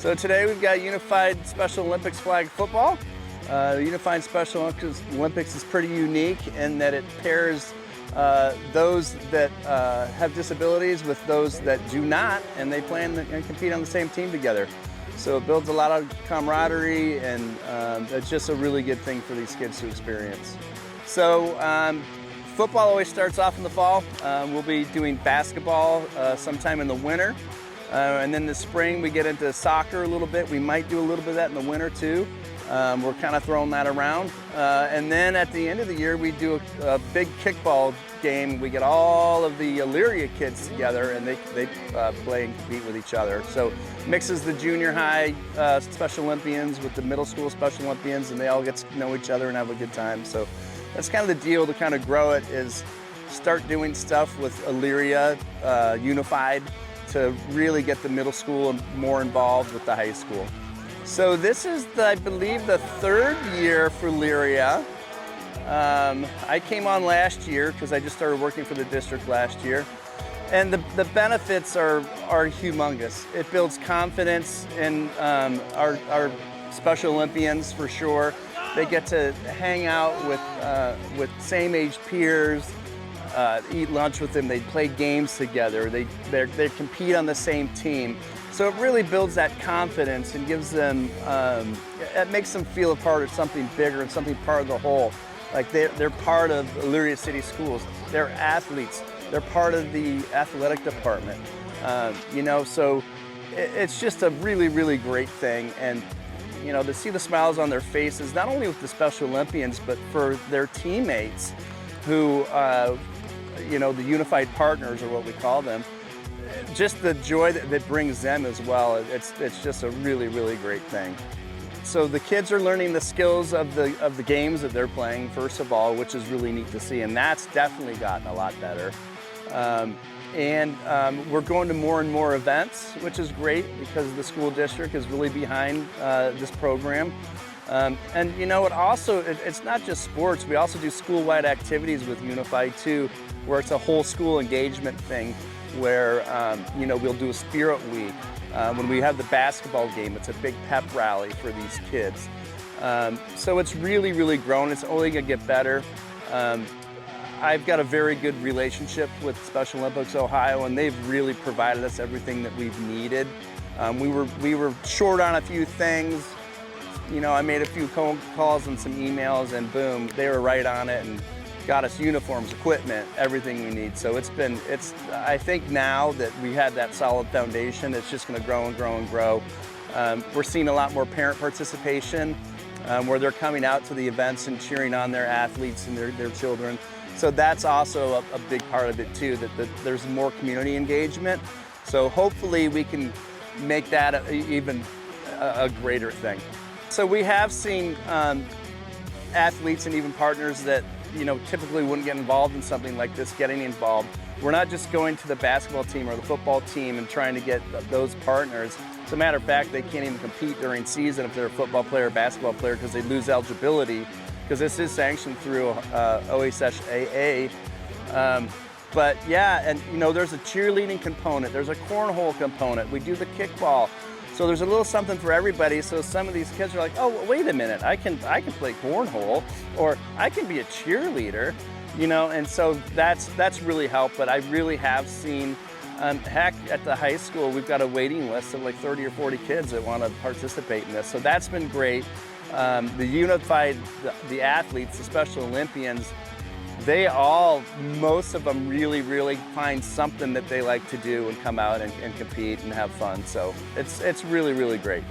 So today we've got Unified Special Olympics flag football. The Unified Special Olympics is pretty unique in that it pairs those that have disabilities with those that do not, and they play and compete on the same team together. So it builds a lot of camaraderie, and it's just a really good thing for these kids to experience. So football always starts off in the fall. We'll be doing basketball sometime in the winter. And then this spring we get into soccer a little bit. We might do a little bit of that in the winter too. We're kind of throwing that around. And then at the end of the year we do a big kickball game. We get all of the Elyria kids together and they play and compete with each other. So mixes the junior high Special Olympians with the middle school Special Olympians, and they all get to know each other and have a good time. So that's kind of the deal to kind of grow it, is start doing stuff with Elyria Unified to really get the middle school more involved with the high school. So this is, I believe, the third year for Elyria. I came on last year because I just started working for the district last year. And the benefits are humongous. It builds confidence in our Special Olympians for sure. They get to hang out with same age peers, eat lunch with them, they play games together, they compete on the same team. So it really builds that confidence and gives them, it makes them feel a part of something bigger and something part of the whole. Like they're part of Elyria City Schools, they're athletes, they're part of the athletic department. So it's just a really, really great thing. And to see the smiles on their faces, not only with the Special Olympians, but for their teammates who, the unified partners are what we call them, just the joy that brings them as well. It's just a really, really great thing. So the kids are learning the skills of the games that they're playing, first of all, which is really neat to see, and that's definitely gotten a lot better. We're going to more and more events, which is great because the school district is really behind this program. And you know what, also, it's not just sports, we also do school-wide activities with Unified too, where it's a whole school engagement thing where, we'll do a spirit week. When we have the basketball game, it's a big pep rally for these kids. So it's really, really grown. It's only gonna get better. I've got a very good relationship with Special Olympics Ohio, and they've really provided us everything that we've needed. We were short on a few things. I made a few phone calls and some emails, and boom, they were right on it and got us uniforms, equipment, everything we need. So I think now that we had that solid foundation, it's just gonna grow and grow and grow. We're seeing a lot more parent participation where they're coming out to the events and cheering on their athletes and their children. So that's also a big part of it too, that there's more community engagement. So hopefully we can make that even a greater thing. So we have seen athletes and even partners that typically wouldn't get involved in something like this getting involved. We're not just going to the basketball team or the football team and trying to get those partners. As a matter of fact, they can't even compete during season if they're a football player or basketball player because they lose eligibility, because this is sanctioned through OHSAA. But yeah, and there's a cheerleading component, there's a cornhole component, we do the kickball. So there's a little something for everybody. So some of these kids are like, oh, wait a minute, I can play cornhole, or I can be a cheerleader, and so that's really helped. But I really have seen, heck, at the high school, we've got a waiting list of like 30 or 40 kids that want to participate in this. So that's been great. The Unified, the athletes, the Special Olympians, most of them really, really find something that they like to do and come out and compete and have fun. So it's really, really great.